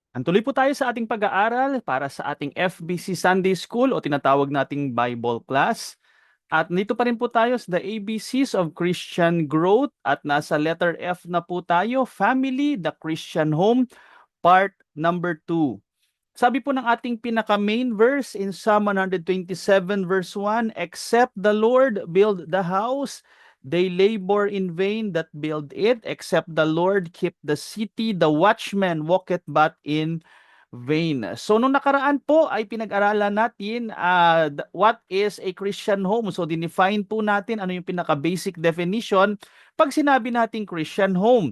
Tuloy po tayo sa ating pag-aaral para sa ating FBC Sunday School o tinatawag nating Bible class. At nito pa rin po tayo sa the ABCs of Christian Growth at nasa letter F na po tayo, Family, the Christian Home, part number 2. Sabi po ng ating pinaka-main verse in Psalm 127 verse 1, except the Lord build the house, they labor in vain that build it, except the Lord keep the city, the watchman walketh but in vain. So nung nakaraan po ay pinag-aralan natin what is a Christian home. So dinefine po natin ano yung pinaka-basic definition pag sinabi nating Christian home.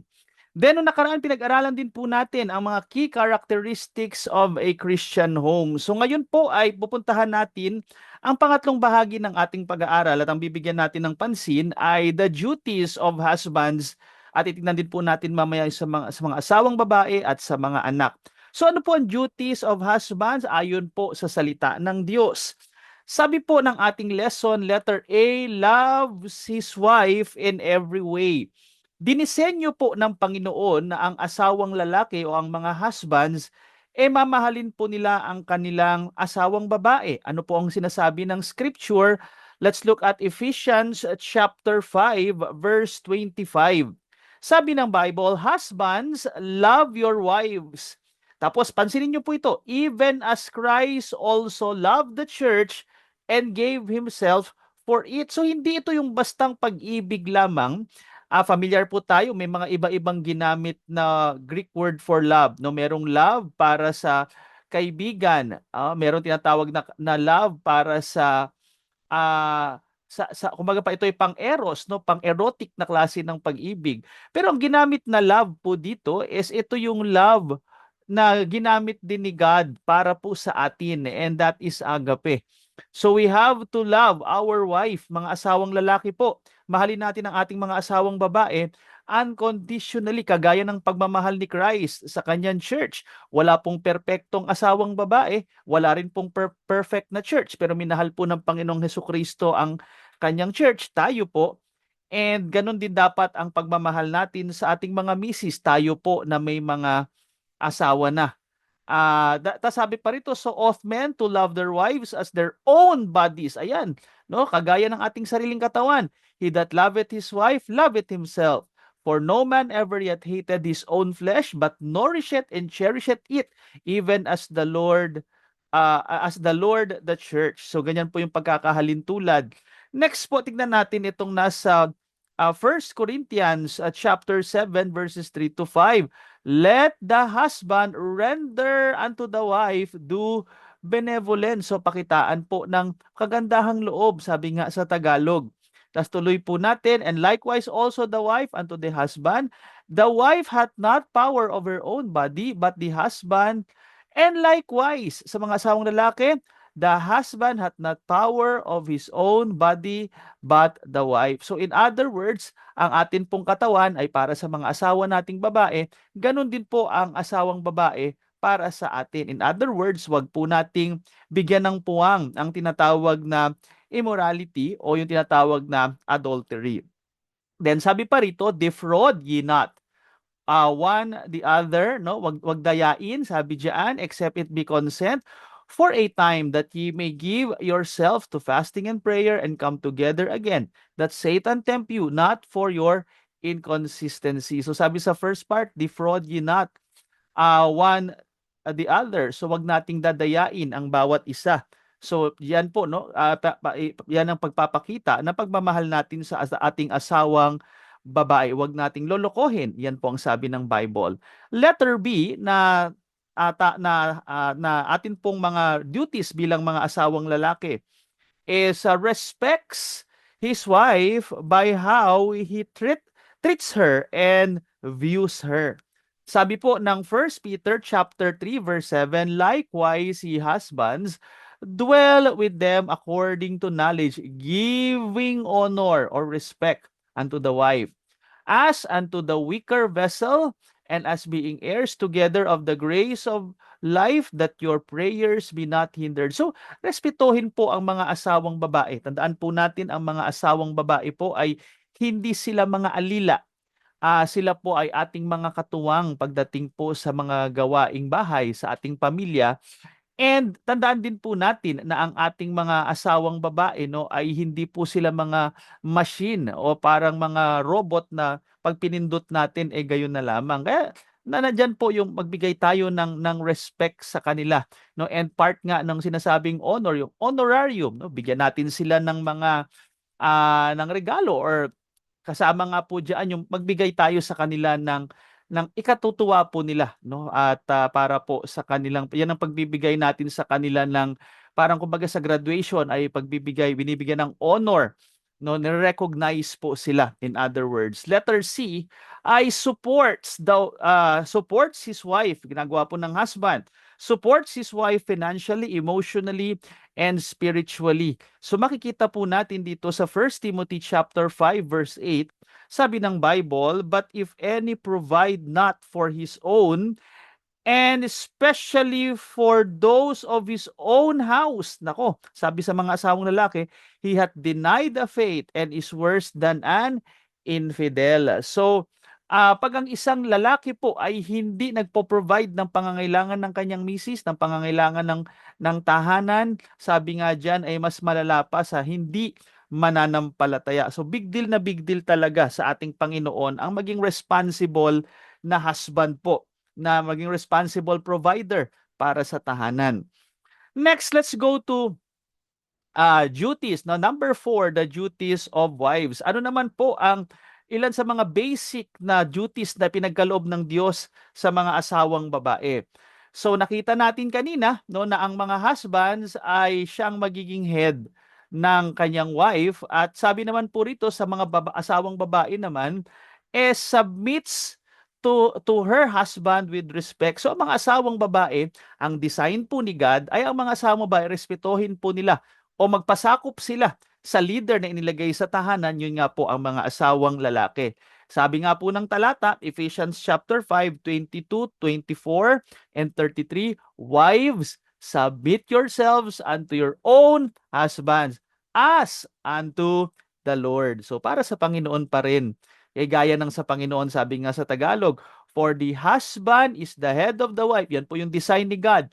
Then, nung nakaraan, pinag-aralan din po natin ang mga key characteristics of a Christian home. So, ngayon po ay pupuntahan natin ang pangatlong bahagi ng ating pag-aaral at ang bibigyan natin ng pansin ay the duties of husbands at itignan din po natin mamaya sa mga asawang babae at sa mga anak. So, ano po ang duties of husbands ayon po sa salita ng Diyos? Sabi po ng ating lesson, letter A, loves his wife in every way. Dinisenyo po ng Panginoon na ang asawang lalaki o ang mga husbands mamahalin po nila ang kanilang asawang babae. Ano po ang sinasabi ng scripture? Let's look at Ephesians chapter 5 verse 25. Sabi ng Bible, husbands, love your wives. Tapos pansinin niyo po ito, even as Christ also loved the church and gave himself for it. So hindi ito yung bastang pag-ibig lamang. Familiar po tayo, may mga iba-ibang ginamit na Greek word for love. No, merong love para sa kaibigan. Merong tinatawag na love para sa kumbaga pa ito ay pang-eros, no, pang-erotic na klase ng pag-ibig. Pero ang ginamit na love po dito is ito yung love na ginamit din ni God para po sa atin, and that is agape. So we have to love our wife, mga asawang lalaki po. Mahalin natin ang ating mga asawang babae unconditionally, kagaya ng pagmamahal ni Christ sa kanyang church. Wala pong perpektong asawang babae, wala rin pong perfect na church, pero minahal po ng Panginoong Hesukristo ang kanyang church, tayo po. And ganun din dapat ang pagmamahal natin sa ating mga misis, tayo po na may mga asawa na. Sabi pa rito, so ought men to love their wives as their own bodies. Ayan, no? Kagaya ng ating sariling katawan. He that loveth his wife, loveth himself. For no man ever yet hated his own flesh, but nourisheth and cherisheth it, even as the Lord the church. So ganyan po yung pagkakahalintulad. Next po, tignan natin itong nasa 1 Corinthians chapter 7 verses 3 to 5. Let the husband render unto the wife due benevolence. So pakitaan po ng kagandahang loob, sabi nga sa Tagalog. Tapos tuloy po natin, and likewise also the wife unto the husband. The wife hath not power over her own body, but the husband. And likewise, sa mga asawang lalaki, the husband hath not power of his own body, but the wife. So in other words, ang atin pong katawan ay para sa mga asawa nating babae, ganun din po ang asawang babae para sa atin. In other words, wag po nating bigyan ng puwang ang tinatawag na immorality o yung tinatawag na adultery. Then sabi pa rito, defraud ye not. One the other, no? Wag dayain, sabi diyan, except it be consent for a time that ye may give yourself to fasting and prayer and come together again, that Satan tempt you not for your inconsistency. So sabi sa first part, defraud ye not one the other. So wag nating dadayain ang bawat isa. So yan po, no, yan ang pagpapakita na pagmamahal natin sa ating asawang babae. Wag nating lolokohin. Yan po ang sabi ng Bible. Letter B na atin pong mga duties bilang mga asawang lalaki is respects his wife by how he treats her and views her. Sabi po ng 1 Peter chapter 3 verse 7, likewise ye husbands dwell with them according to knowledge, giving honor or respect unto the wife as unto the weaker vessel, and as being heirs together of the grace of life, that your prayers be not hindered. So, respetuhin po ang mga asawang babae. Tandaan po natin, ang mga asawang babae po ay hindi sila mga alila. Sila po ay ating mga katuwang pagdating po sa mga gawaing bahay sa ating pamilya. And tandaan din po natin na ang ating mga asawang babae no ay hindi po sila mga machine o parang mga robot na pag pinindot natin gayon na lamang. Kaya nandiyan po yung magbigay tayo ng respect sa kanila no, and part nga ng sinasabing honor, yung honorarium no, bigyan natin sila ng mga ng regalo, or kasama nga po diyan yung magbigay tayo sa kanila ng ikatutuwa po nila no, at para po sa kanilang yan ang pagbibigay natin sa kanila ng parang kumbaga sa graduation ay binibigyan ng honor no, ni-recognize po sila. In other words, letter C ay supports his wife, ginagawa po ng husband, supports his wife financially, emotionally, and spiritually. So makikita po natin dito sa 1 Timothy chapter 5 verse 8, sabi ng Bible, "But if any provide not for his own, and especially for those of his own house." Nako, sabi sa mga asawang lalaki, "he hath denied the faith and is worse than an infidel." So, pag ang isang lalaki po ay hindi nagpo-provide ng pangangailangan ng kanyang misis, ng pangangailangan ng tahanan, sabi nga diyan ay mas malala pa sa hindi mananampalataya. So big deal talaga sa ating Panginoon ang maging responsible na husband po, na maging responsible provider para sa tahanan. Next, let's go to duties. Now, number 4, the duties of wives. Ano naman po ang ilan sa mga basic na duties na pinagkaloob ng Diyos sa mga asawang babae? So nakita natin kanina no, na ang mga husbands ay siyang magiging head ng kanyang wife, at sabi naman po rito sa mga asawang babae naman submits to her husband with respect. So ang mga asawang babae, ang design po ni God ay ang mga asawang babae respetuhin po nila o magpasakop sila sa leader na inilagay sa tahanan, yun nga po ang mga asawang lalaki. Sabi nga po ng talata, Ephesians chapter 5, 22, 24, and 33, "Wives, submit yourselves unto your own husbands as unto the Lord." So para sa Panginoon pa rin. Gaya ng sa Panginoon, sabi nga sa Tagalog, "For the husband is the head of the wife." Yan po yung design ni God.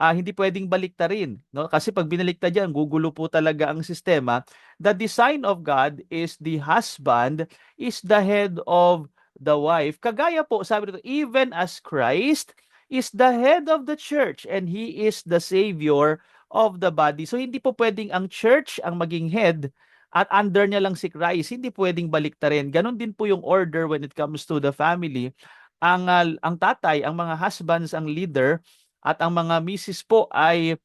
Hindi pwedeng baliktarin, no? Kasi pag binaliktad yan, gugulo po talaga ang sistema. The design of God is the husband is the head of the wife. Kagaya po, sabi dito, even as Christ is the head of the church and he is the savior of the body. So hindi po pwedeng ang church ang maging head at under niya lang si Christ. Hindi pwedeng baliktarin. Ganon din po yung order when it comes to the family. Ang tatay, ang mga husbands, ang leader, at ang mga misis po ay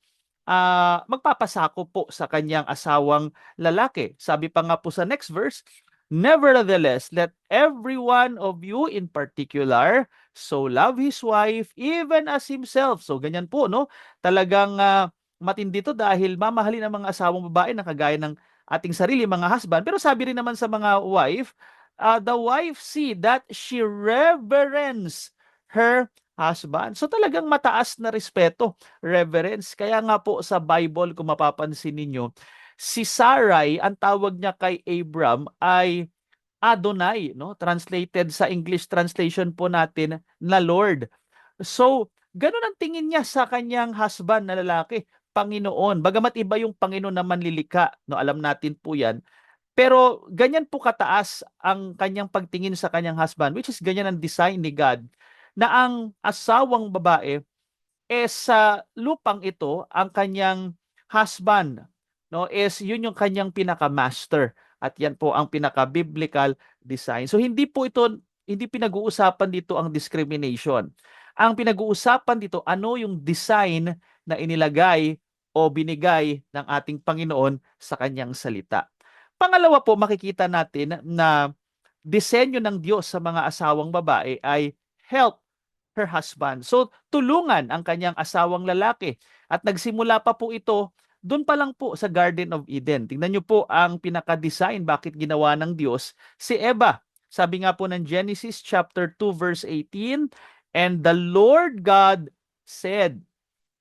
magpapasako po sa kanyang asawang lalaki. Sabi pa nga po sa next verse, "Nevertheless, let every one of you in particular so love his wife even as himself." So ganyan po, no? Talagang matindi to dahil mamahalin ang mga asawang babae na kagaya ng ating sarili, mga husband. Pero sabi rin naman sa mga wife, "The wife see that she reverence her husband." So talagang mataas na respeto, reverence. Kaya nga po sa Bible, kung mapapansin ninyo, si Sarai, ang tawag niya kay Abram ay Adonai, no? Translated sa English translation po natin na Lord. So, ganun ang tingin niya sa kanyang husband na lalaki, Panginoon. Bagamat iba yung Panginoon na manlilika, no? Alam natin po 'yan. Pero ganyan po kataas ang kanyang pagtingin sa kanyang husband, which is ganyan ang design ni God, na ang asawang babae sa lupang ito, ang kanyang husband, no, yun yung kanyang pinaka-master. At yan po ang pinaka-biblical design. So hindi pinag-uusapan dito ang discrimination. Ang pinag-uusapan dito, ano yung design na inilagay o binigay ng ating Panginoon sa kanyang salita. Pangalawa po, makikita natin na disenyo ng Diyos sa mga asawang babae ay help her husband. So, tulungan ang kanyang asawang lalaki. At nagsimula pa po ito, doon pa lang po sa Garden of Eden. Tingnan niyo po ang pinaka-design bakit ginawa ng Diyos si Eva. Sabi nga po ng Genesis chapter 2 verse 18, "And the Lord God said,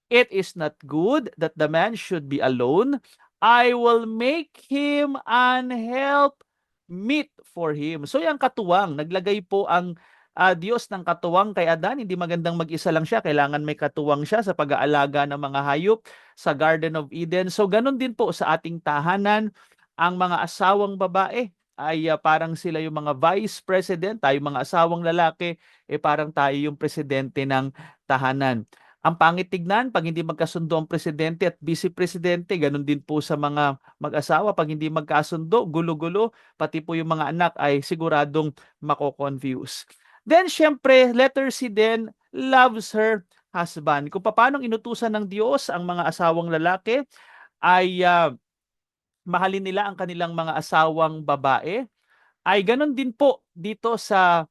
it is not good that the man should be alone. I will make him an help meet for him. So yung katuwang, naglagay po ang Diyos ng katuwang kay Adan. Hindi magandang mag-isa lang siya. Kailangan may katuwang siya sa pag-aalaga ng mga hayop sa Garden of Eden. So ganun din po sa ating tahanan. Ang mga asawang babae ay parang sila yung mga vice president. Tayo mga asawang lalaki, parang tayo yung presidente ng tahanan. Ang pangit tignan, pag hindi magkasundo ang presidente at vice presidente, ganun din po sa mga mag-asawa. Pag hindi magkasundo, gulo-gulo, pati po yung mga anak ay siguradong mako-confuse. Then, syempre, letter C din, loves her husband. Kung paano inutusan ng Diyos ang mga asawang lalaki, ay mahalin nila ang kanilang mga asawang babae. Ay ganun din po dito sa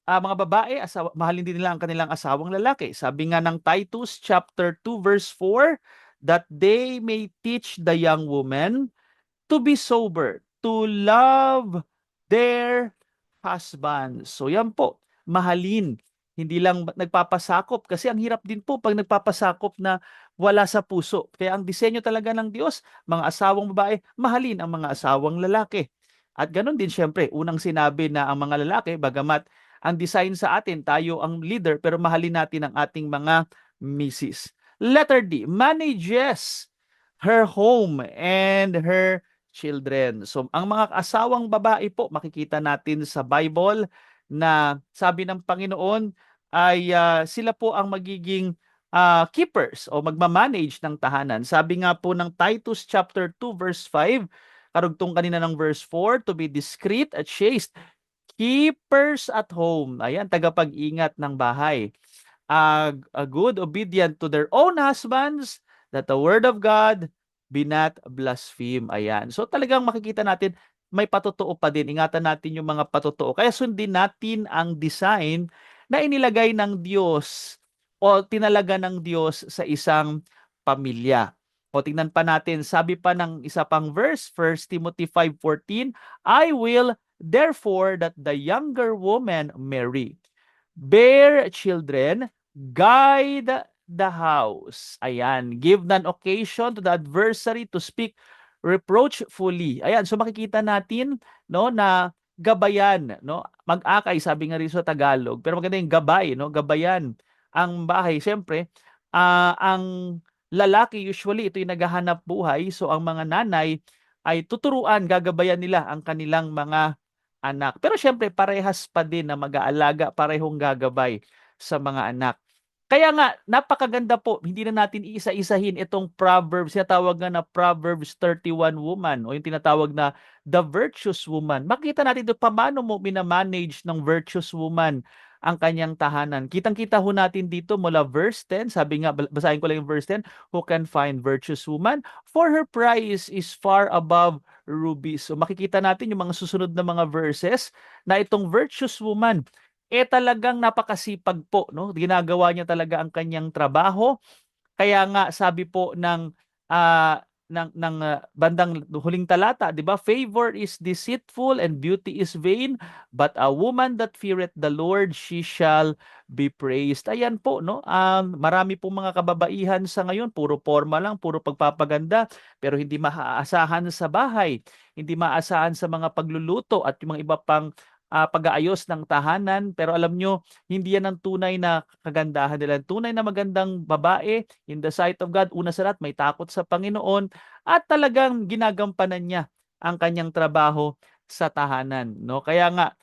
mga babae, mahalin din nila ang kanilang asawang lalaki. Sabi nga ng Titus chapter 2 verse 4, that they may teach the young women to be sober, to love their husbands. So yan po, mahalin. Hindi lang nagpapasakop kasi ang hirap din po pag nagpapasakop na wala sa puso. Kaya ang disenyo talaga ng Diyos, mga asawang babae, mahalin ang mga asawang lalaki. At ganun din syempre, unang sinabi na ang mga lalaki, bagamat ang design sa atin, tayo ang leader, pero mahalin natin ang ating mga misis. Letter D, manages her home and her children. So, ang mga asawang babae po, makikita natin sa Bible na sabi ng Panginoon ay sila po ang magiging keepers o magmamanage ng tahanan. Sabi nga po ng Titus chapter 2 verse 5, karugtong kanina ng verse 4, to be discreet at chaste, keepers at home. Ayan, tagapag-ingat ng bahay. Good, obedient to their own husbands, that the word of God be not blasphemed. Ayan. So talagang makikita natin, may patotoo pa din. Ingatan natin yung mga patotoo. Kaya sundin natin ang design na inilagay ng Diyos o tinalaga ng Diyos sa isang pamilya. O tingnan pa natin, sabi pa ng isa pang verse, 1 Timothy 5:14, I will therefore that the younger woman marry, bear children, guide the house. Ayan. Give none occasion to the adversary to speak reproachfully. Ayan. So makikita natin, no, na gabayan, no? Mag-akay, sabi nga rin sa Tagalog. Pero maganda yung gabay, no? Gabayan ang bahay. Siyempre, ang lalaki, usually, ito yung naghahanap buhay. So ang mga nanay ay tuturuan, gagabayan nila ang kanilang mga anak. Pero syempre, parehas pa din na mag-aalaga, parehong gagabay sa mga anak. Kaya nga, napakaganda po, hindi na natin iisa-isahin itong Proverbs, tinatawag nga na Proverbs 31 woman, o yung tinatawag na the virtuous woman. Makita natin ito, paano mo minamanage ng virtuous woman ang kanyang tahanan. Kitang-kita ho natin dito mula verse 10, sabi nga, basahin ko lang yung verse 10, who can find virtuous woman? For her price is far above rubies. So makikita natin yung mga susunod na mga verses na itong virtuous woman, talagang napakasipag po, no? Ginagawa niya talaga ang kanyang trabaho. Kaya nga sabi po ng bandang huling talata, 'di ba? Favor is deceitful and beauty is vain, but a woman that feareth the Lord, she shall be praised. Ayan po, no? Marami pong mga kababaihan sa ngayon, puro forma lang, puro pagpapaganda, pero hindi maaasahan sa bahay, hindi maaasahan sa mga pagluluto at yung mga iba pang pag-aayos ng tahanan. Pero alam nyo, hindi yan ang tunay na kagandahan nila. Tunay na magandang babae in the sight of God, una sa lahat, may takot sa Panginoon at talagang ginagampanan niya ang kanyang trabaho sa tahanan. No? Kaya nga,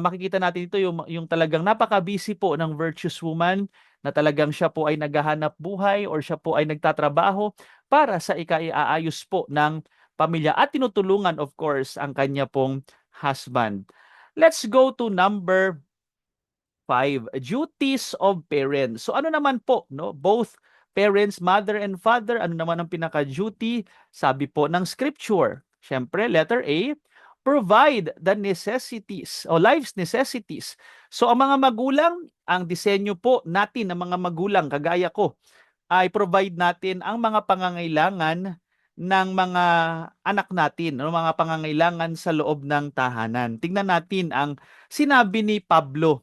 makikita natin ito yung talagang napaka-busy po ng virtuous woman na talagang siya po ay naghahanap buhay or siya po ay nagtatrabaho para sa ikaiaayos po ng pamilya at tinutulungan of course ang kanya pong husband. Let's go to number 5, duties of parents. So ano naman po, no? Both parents, mother and father, ano naman ang pinaka-duty? Sabi po ng scripture. Siyempre, letter A, provide the necessities o life's necessities. So ang mga magulang, ang disenyo po natin ng mga magulang, kagaya ko, ay provide natin ang mga pangangailangan ng mga anak natin, no? Mga pangangailangan sa loob ng tahanan. Tingnan natin ang sinabi ni Pablo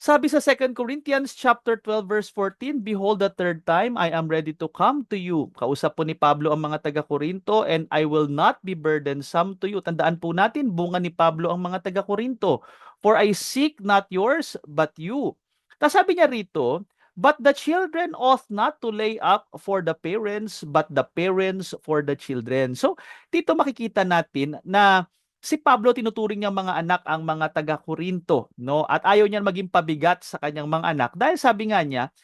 Sabi sa 2 Corinthians chapter 12 verse 14, "Behold, the third time I am ready to come to you." Kausap po ni Pablo ang mga taga-Korinto, "And I will not be burdensome to you." Tandaan po natin, bunga ni Pablo ang mga taga-Korinto. "For I seek not yours, but you." Tapos sabi niya rito, "But the children ought not to lay up for the parents, but the parents for the children." So, dito makikita natin na si Pablo tinuturing niyang mga anak ang mga taga-Korinto, no? At ayaw niya maging pabigat sa kanyang mga anak dahil sabi nga niya,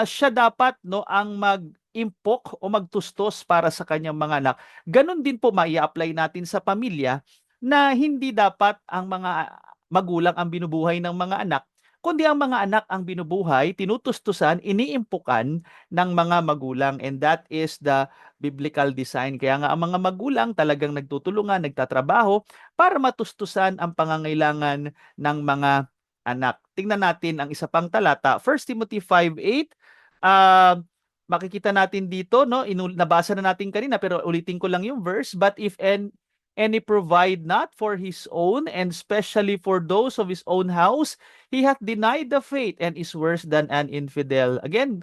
siya dapat no ang mag-impok o magtustos para sa kanyang mga anak. Ganon din po mai-apply natin sa pamilya na hindi dapat ang mga magulang ang binubuhay ng mga anak, kundi ang mga anak ang binubuhay, tinutustusan, iniimpukan ng mga magulang, and that is the biblical design. Kaya nga ang mga magulang talagang nagtutulungan, nagtatrabaho para matustusan ang pangangailangan ng mga anak. Tingnan natin ang isa pang talata, 1 Timothy 5:8. Uh, makikita natin dito, no, nabasa na natin kanina pero ulitin ko lang yung verse, "But if any provide not for his own, and especially for those of his own house, he hath denied the faith and is worse than an infidel." Again,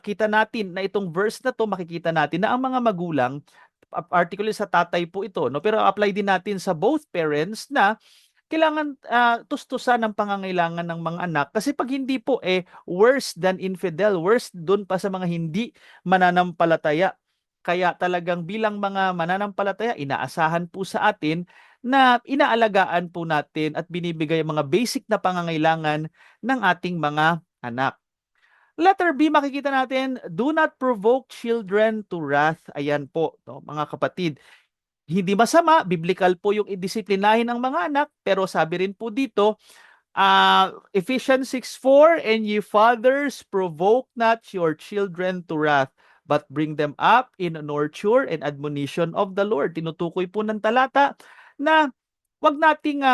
kita natin na itong verse na to, makikita natin na ang mga magulang, particularly sa tatay po ito, no, pero apply din natin sa both parents na kailangan tustusan ang pangangailangan ng mga anak, kasi pag hindi po, worse than infidel, worse dun pa sa mga hindi mananampalataya. Kaya talagang bilang mga mananampalataya, inaasahan po sa atin na inaalagaan po natin at binibigay ang mga basic na pangangailangan ng ating mga anak. Letter B, makikita natin, "Do not provoke children to wrath." Ayan po, no, mga kapatid. Hindi masama, biblical po yung idisiplinahin ang mga anak, pero sabi rin po dito, Ephesians 6:4, "And ye fathers, provoke not your children to wrath, but bring them up in nurture and admonition of the Lord." Tinutukoy po ng talata na wag nating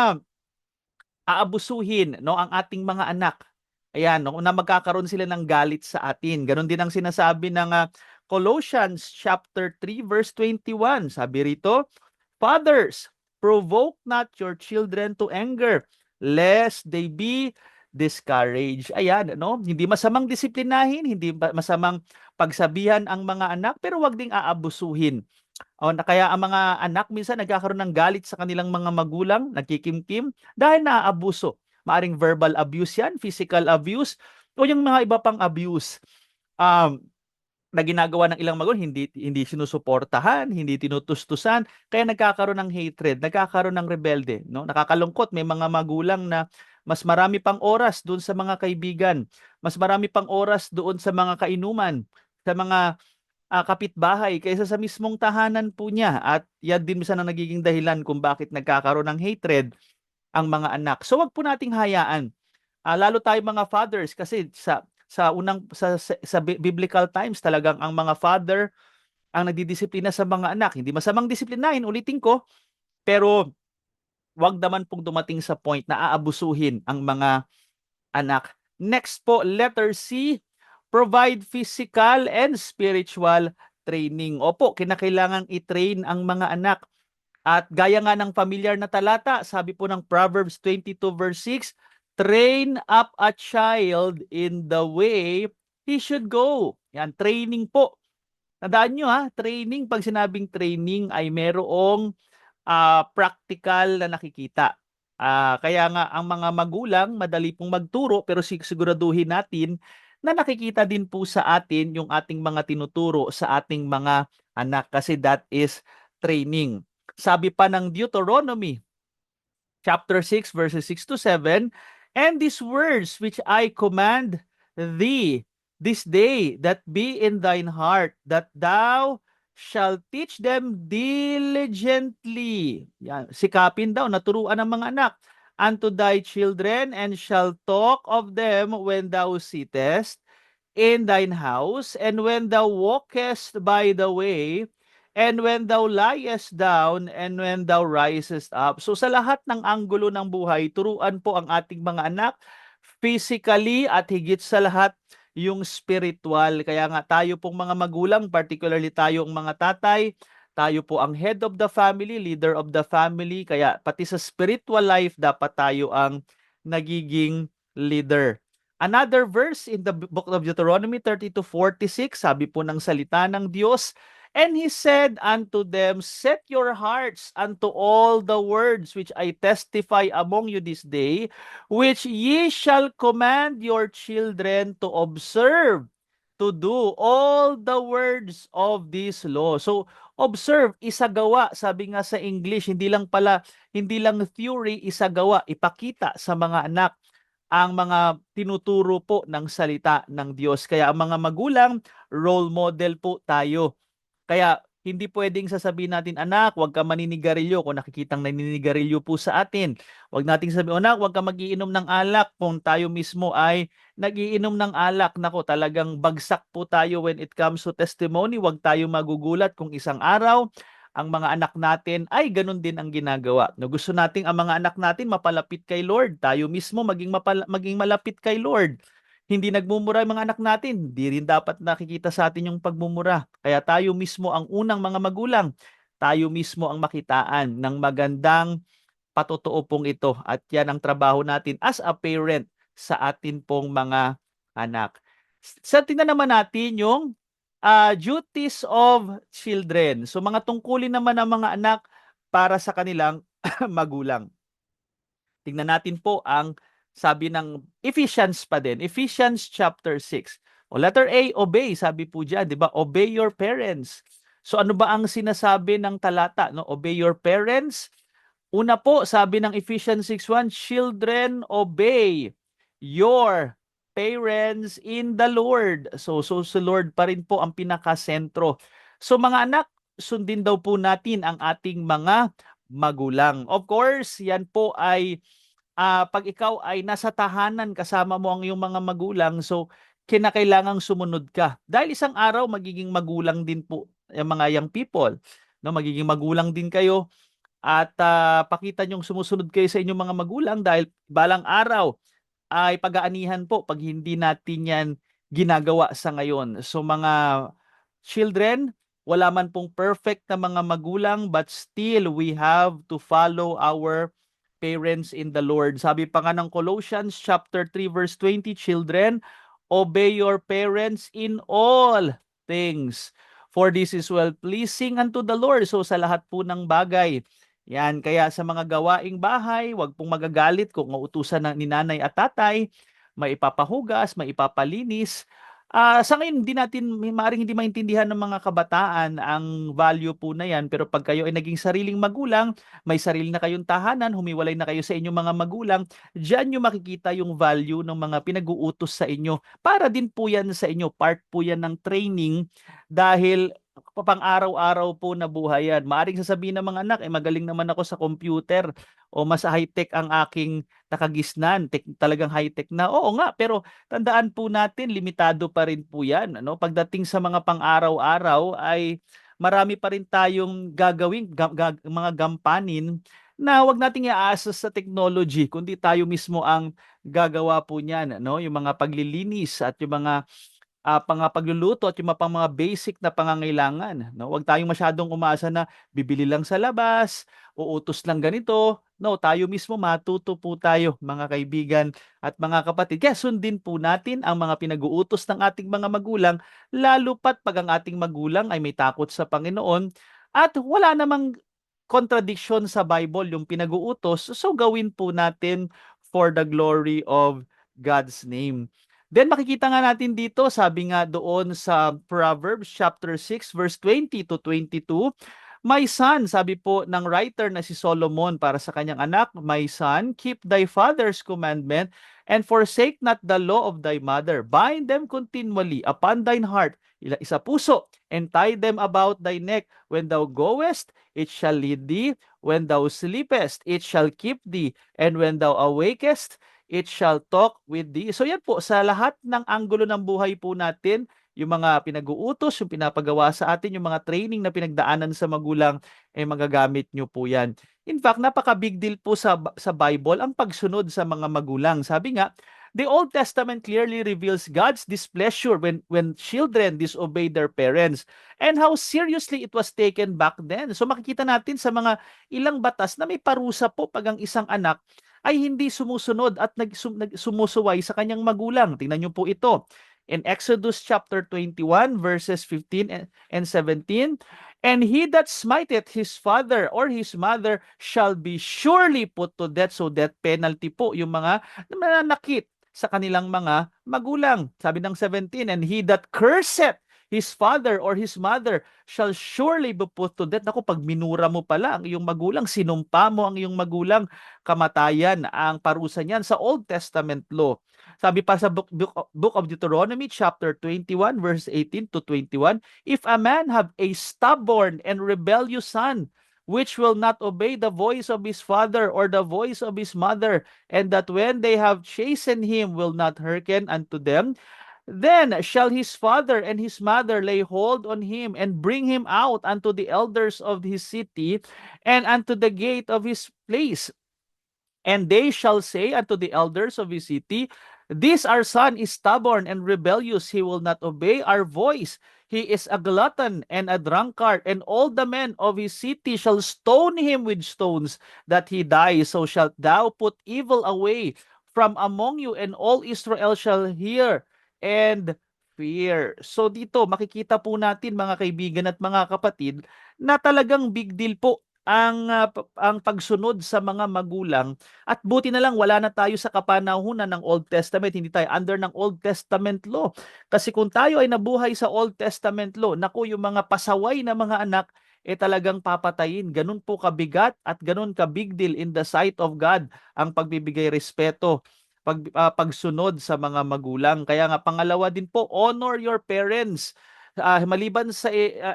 aabusuhin no ang ating mga anak. Ayan, no, na magkakaroon sila ng galit sa atin. Ganon din ang sinasabi ng Colossians chapter 3 verse 21. Sabi rito, "Fathers, provoke not your children to anger, lest they be discouraged." Ayan, no? Hindi masamang disiplinahin, hindi masamang pagsabihan ang mga anak, pero wag ding aabusuhin. O, na kaya ang mga anak minsan nagkakaroon ng galit sa kanilang mga magulang, nagkikimkim dahil naaabuso. Maaring verbal abuse yan, physical abuse, o yung mga iba pang abuse. Na ginagawa ng ilang magulang, hindi sinusuportahan, hindi tinutustusan, kaya nagkakaroon ng hatred, nagkakaroon ng rebelde, no? Nakakalungkot, may mga magulang na mas marami pang oras doon sa mga kaibigan, mas marami pang oras doon sa mga kainuman, sa mga kapitbahay kaysa sa mismong tahanan po niya, at yan din minsan ang nagiging dahilan kung bakit nagkakaroon ng hatred ang mga anak. So wag po nating hayaan. Lalo tayo mga fathers, kasi sa biblical times talagang ang mga father ang nagdidisiplina sa mga anak. Hindi masamang disiplinahin, ulitin ko, pero wag naman pong dumating sa point na aabusuhin ang mga anak. Next po, letter C, "Provide physical and spiritual training." Opo, kinakailangang i-train ang mga anak. At gaya nga ng familiar na talata, sabi po ng Proverbs 22 verse 6, "Train up a child in the way he should go." Yan, training po. Tandaan nyo training, pag sinabing training ay merong practical na nakikita. Kaya nga ang mga magulang madali pong magturo, pero siguraduhin natin na nakikita din po sa atin yung ating mga tinuturo sa ating mga anak, kasi that is training. Sabi pa ng Deuteronomy chapter 6 verses 6 to 7, "And these words which I command thee this day that be in thine heart, that thou shall teach them diligently." Yan, sikapin daw, naturuan ng mga anak, "unto thy children, and shall talk of them when thou sittest in thine house, and when thou walkest by the way, and when thou liest down, and when thou risest up." So sa lahat ng anggulo ng buhay, turuan po ang ating mga anak, physically at higit sa lahat yung spiritual. Kaya nga tayo pong mga magulang, particularly tayo ang mga tatay, tayo po ang head of the family, leader of the family, kaya pati sa spiritual life dapat tayo ang nagiging leader. Another verse in the book of Deuteronomy 30-46, sabi po ng salita ng Diyos, "And he said unto them, Set your hearts unto all the words which I testify among you this day, which ye shall command your children to observe, to do all the words of this law." So, observe, isagawa, sabi nga sa English, hindi lang theory, isagawa, ipakita sa mga anak ang mga tinuturo po ng salita ng Diyos. Kaya ang mga magulang, role model po tayo. Kaya hindi pwedeng sasabihin natin, anak, huwag ka maninigarilyo kung nakikitang naninigarilyo po sa atin. Huwag nating sabihin, anak, huwag ka magiinom ng alak kung tayo mismo ay nagiinom ng alak. Nako, talagang bagsak po tayo when it comes to testimony. Huwag tayo magugulat kung isang araw ang mga anak natin ay ganun din ang ginagawa. No, gusto nating ang mga anak natin mapalapit kay Lord. Tayo mismo maging malapit kay Lord. Hindi nagmumura yung mga anak natin. Hindi rin dapat nakikita sa atin yung pagmumura. Kaya tayo mismo ang unang mga magulang. Tayo mismo ang makitaan ng magandang patotoo pong ito. At yan ang trabaho natin as a parent sa atin pong mga anak. Sa tingnan naman natin yung duties of children. So mga tungkulin naman ng mga anak para sa kanilang magulang. Tingnan natin po ang sabi ng Ephesians pa din. Ephesians chapter 6. O letter A, obey. Sabi po diyan, 'di ba? Obey your parents. So ano ba ang sinasabi ng talata, no? Obey your parents. Una po, sabi ng Ephesians 6:1, children, obey your parents in the Lord. So si Lord pa rin po ang pinakasentro. So mga anak, sundin daw po natin ang ating mga magulang. Of course, yan po ay pag ikaw ay nasa tahanan kasama mo ang iyong mga magulang, so kinakailangang sumunod ka. Dahil isang araw magiging magulang din po yung mga young people. No, magiging magulang din kayo at pakita niyong sumusunod kayo sa inyong mga magulang dahil balang araw ay pag-aanihan po pag hindi natin yan ginagawa sa ngayon. So mga children, wala man pong perfect na mga magulang but still we have to follow our parents in the Lord. Sabi pa nga ng Colossians chapter 3 verse 20, children, obey your parents in all things. For this is well-pleasing unto the Lord. So sa lahat po ng bagay. Yan, kaya sa mga gawaing bahay, wag pong magagalit kung utusan ni nanay at tatay, may ipapahugas, may ipapalinis. Sa ngayon, maaaring hindi maintindihan ng mga kabataan ang value po na yan. Pero pag kayo ay naging sariling magulang, may sarili na kayong tahanan, humiwalay na kayo sa inyong mga magulang, diyan nyo makikita yung value ng mga pinag-uutos sa inyo. Para din po yan sa inyo, part po yan ng training dahil pang-araw-araw po na buhay yan. Maaring sasabihin ng mga anak, magaling naman ako sa computer o mas high-tech ang aking nakagisnan. Talagang high-tech na. Oo nga, pero tandaan po natin, limitado pa rin po yan. Ano? Pagdating sa mga pang-araw-araw ay marami pa rin tayong gagawing mga gampanin na wag nating iaasa sa technology, kundi tayo mismo ang gagawa po niyan. No? Yung mga paglilinis at yung mga pagluluto at yung mga basic na pangangailangan. No? Huwag tayong masyadong umasa na bibili lang sa labas, uutos lang ganito. No, tayo mismo matuto po tayo, mga kaibigan at mga kapatid. Kaya sundin po natin ang mga pinag-uutos ng ating mga magulang, lalo pat pag ang ating magulang ay may takot sa Panginoon at wala namang contradiction sa Bible yung pinag-uutos. So gawin po natin for the glory of God's name. Then makikita nga natin dito, sabi nga doon sa Proverbs chapter 6 verse 20-22, my son, sabi po ng writer na si Solomon para sa kanyang anak, my son, keep thy father's commandment and forsake not the law of thy mother. Bind them continually upon thine heart, isa puso, and tie them about thy neck. When thou goest, it shall lead thee. When thou sleepest, it shall keep thee. And when thou awakest, it shall talk with thee. So yan po, sa lahat ng anggulo ng buhay po natin, yung mga pinag-uutos, yung pinapagawa sa atin, yung mga training na pinagdaanan sa magulang, magagamit nyo po yan. In fact, napaka-big deal po sa Bible ang pagsunod sa mga magulang. Sabi nga, the Old Testament clearly reveals God's displeasure when children disobey their parents and how seriously it was taken back then. So makikita natin sa mga ilang batas na may parusa po pag ang isang anak ay hindi sumusunod at sumusuway sa kanyang magulang. Tingnan niyo po ito. In Exodus chapter 21 verses 15 and 17, and he that smiteth his father or his mother shall be surely put to death. So death penalty po yung mga nananakit sa kanilang mga magulang. Sabi ng 17, and he that curseth his father or his mother shall surely be put to death. Ako, pag minura mo pala ang iyong magulang, sinumpa mo ang iyong magulang, kamatayan ang parusa niyan sa Old Testament law. Sabi pa sa book of Deuteronomy chapter 21 verse 18 to 21, if a man have a stubborn and rebellious son, which will not obey the voice of his father or the voice of his mother, and that when they have chastened him will not hearken unto them, then shall his father and his mother lay hold on him and bring him out unto the elders of his city and unto the gate of his place. And they shall say unto the elders of his city, this our son is stubborn and rebellious. He will not obey our voice. He is a glutton and a drunkard, and all the men of his city shall stone him with stones, that he die. So shalt thou put evil away from among you, and all Israel shall hear and fear. So dito, makikita po natin mga kaibigan at mga kapatid, na talagang big deal po ang pagsunod sa mga magulang. At buti na lang wala na tayo sa kapanahunan ng Old Testament, hindi tayo under ng Old Testament law. Kasi kung tayo ay nabuhay sa Old Testament law, naku, yung mga pasaway na mga anak, talagang papatayin. Ganun po kabigat at ganun ka big deal in the sight of God ang pagbibigay respeto, pagsunod sa mga magulang. Kaya nga pangalawa din po, honor your parents. Maliban sa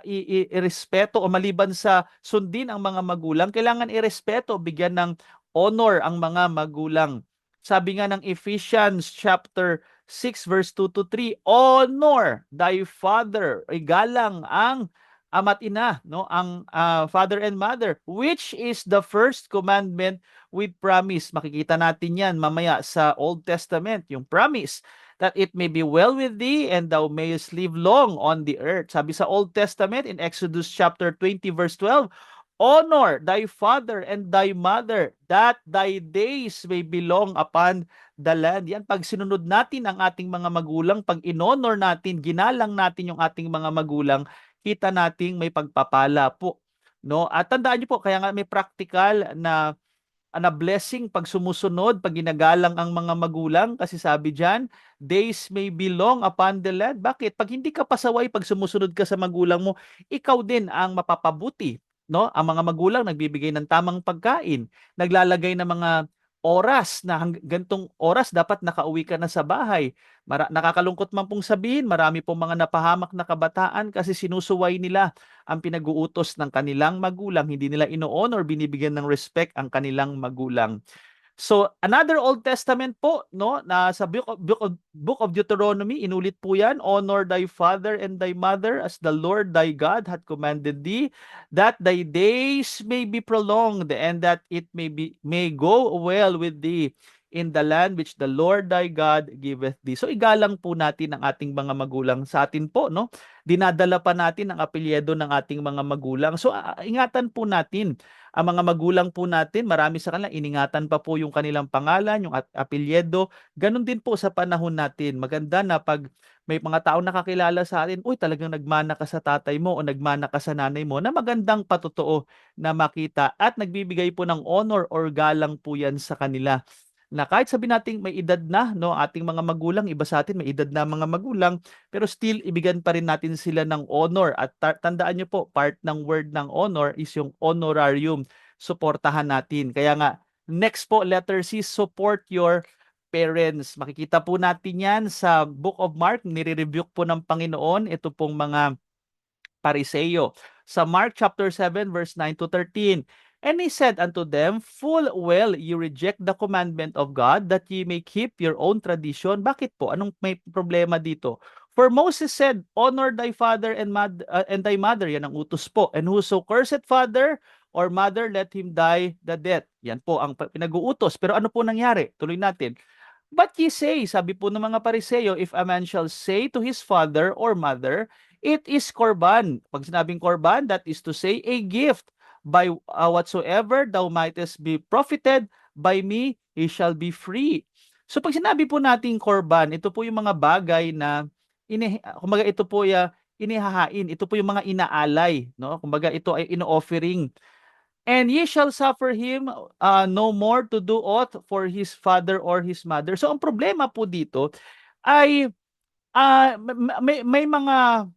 irespeto o maliban sa sundin ang mga magulang, kailangan irespeto, bigyan ng honor ang mga magulang. Sabi nga ng Ephesians chapter 6 verse 2 to 3, honor thy father, igalang ang ama't ina, no, ang father and mother, which is the first commandment with promise. Makikita natin yan mamaya sa Old Testament, yung promise, that it may be well with thee and thou mayest live long on the earth. Sabi sa Old Testament in Exodus chapter 20 verse 12, honor thy father and thy mother, that thy days may be long upon the land. Yan, pag sinunod natin ang ating mga magulang, pag inonor natin, ginalang natin yung ating mga magulang, kita nating may pagpapala po. No? At tandaan niyo po, kaya nga may practical na blessing pag sumusunod, pag ginagalang ang mga magulang, kasi sabi diyan, days may be long upon the land. Bakit? Pag hindi ka pasaway, pag sumusunod ka sa magulang mo, ikaw din ang mapapabuti. No? Ang mga magulang nagbibigay ng tamang pagkain, naglalagay ng mga oras na gantong oras dapat nakauwi ka na sa bahay. Nakakalungkot man pong sabihin, marami pong mga napahamak na kabataan kasi sinusuway nila ang pinag-uutos ng kanilang magulang, hindi nila ino-honor, binibigyan ng respect ang kanilang magulang. So, another Old Testament po, no, na sa book of Deuteronomy, inulit po yan, honor thy father and thy mother as the Lord thy God hath commanded thee, that thy days may be prolonged and that it may go well with thee in the land which the Lord thy God giveth thee. So, igalang po natin ang ating mga magulang sa atin po, no? Dinadala pa natin ang apelyido ng ating mga magulang. So, ingatan po natin ang mga magulang po natin, marami sa kanila, iningatan pa po yung kanilang pangalan, yung apelyido. Ganon din po sa panahon natin. Maganda na pag may mga tao nakakilala sa atin, uy, talagang nagmana ka sa tatay mo o nagmana ka sa nanay mo, na magandang patotoo na makita at nagbibigay po ng honor or galang po yan sa kanila. Na kahit sabi nating may edad na, no, ating mga magulang, iba sa atin may edad na mga magulang, pero still ibigyan pa rin natin sila ng honor. At tandaan nyo po, part ng word ng honor is yung honorarium. Suportahan natin. Kaya nga, next po, letter C, support your parents. Makikita po natin yan sa Book of Mark, nire-rebuke po ng Panginoon ito pong mga Pariseo. Sa Mark chapter 7 verse 9 to 13, and he said unto them, full well ye reject the commandment of God, that ye may keep your own tradition. Bakit po? Anong may problema dito? For Moses said, honor thy father and thy mother. Yan ang utos po. And whoso curseth father or mother, let him die the death. Yan po ang pinag-uutos. Pero ano po nangyari? Tuloy natin. But ye say, sabi po ng mga Pariseo, if a man shall say to his father or mother, it is korban. Pag sinabing korban, that is to say, a gift, by whatsoever thou mightest be profited by me, he shall be free. So pag sinabi po nating korban, ito po yung mga bagay na kumbaga ito po inihahain, ito po yung mga inaalay, no? Kumbaga ito ay ino-offering. And ye shall suffer him no more to do aught for his father or his mother. So ang problema po dito ay may mga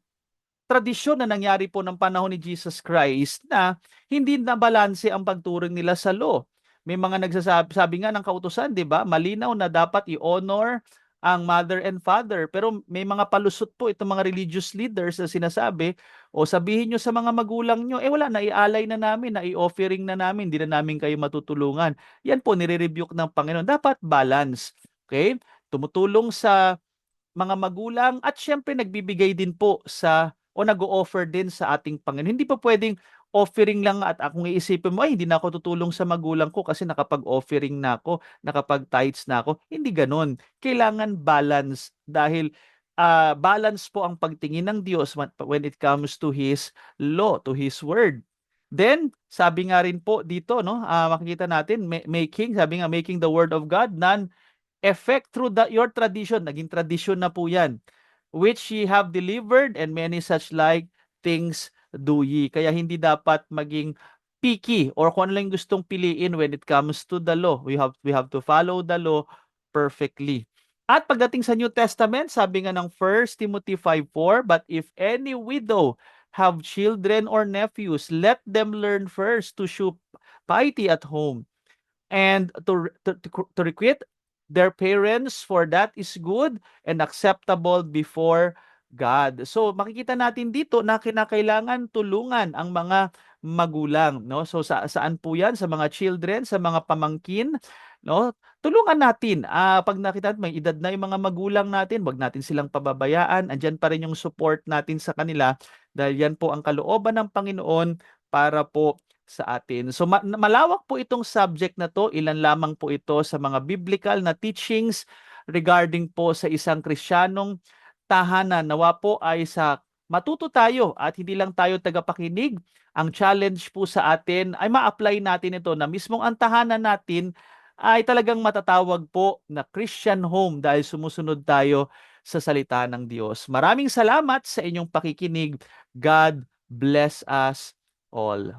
tradisyon na nangyari po ng panahon ni Jesus Christ na hindi na balanse ang pagturing nila sa law. May mga nagsasabi, sabi nga ng kautusan, 'di ba? Malinaw na dapat i-honor ang mother and father. Pero may mga palusot po itong mga religious leaders na sinasabi, o sabihin nyo sa mga magulang nyo, wala na, ialay na namin, na i-offering na namin, hindi na namin kayo matutulungan. Yan po, nire-rebuke ng Panginoon. Dapat balance. Okay? Tumutulong sa mga magulang at syempre nagbibigay din po sa o nag-o-offer din sa ating Panginoon. Hindi pa pwedeng offering lang at kung iisipin mo, ay hindi na ako tutulong sa magulang ko kasi nakapag-offering na ako, nakapag-tithes na ako. Hindi ganon. Kailangan balance dahil balance po ang pagtingin ng Diyos when it comes to His law, to His word. Then, sabi nga rin po dito, no, makikita natin, sabi nga, making the word of God none effect through your tradition, naging tradition na po yan, which ye have delivered, and many such like things do ye. Kaya hindi dapat maging picky or kung ano lang gustong piliin when it comes to the law. We have to follow the law perfectly. At pagdating sa New Testament, sabi nga ng 1 Timothy 5:4, but if any widow have children or nephews, let them learn first to show piety at home and to requite their parents, for that is good and acceptable before God. So makikita natin dito na kinakailangan tulungan ang mga magulang, no? So saan po 'yan? Sa mga children, sa mga pamangkin, no? Tulungan natin. Pag nakita natin may edad na yung mga magulang natin, wag natin silang pababayaan. Andiyan pa rin yung support natin sa kanila dahil yan po ang kalooban ng Panginoon para po sa atin. So malawak po itong subject na to. Ilan lamang po ito sa mga biblical na teachings regarding po sa isang Kristiyanong tahanan. Nawa po ay sa matuto tayo at hindi lang tayo tagapakinig. Ang challenge po sa atin ay ma-apply natin ito na mismong ang tahanan natin ay talagang matatawag po na Christian home dahil sumusunod tayo sa salita ng Diyos. Maraming salamat sa inyong pakikinig. God bless us all.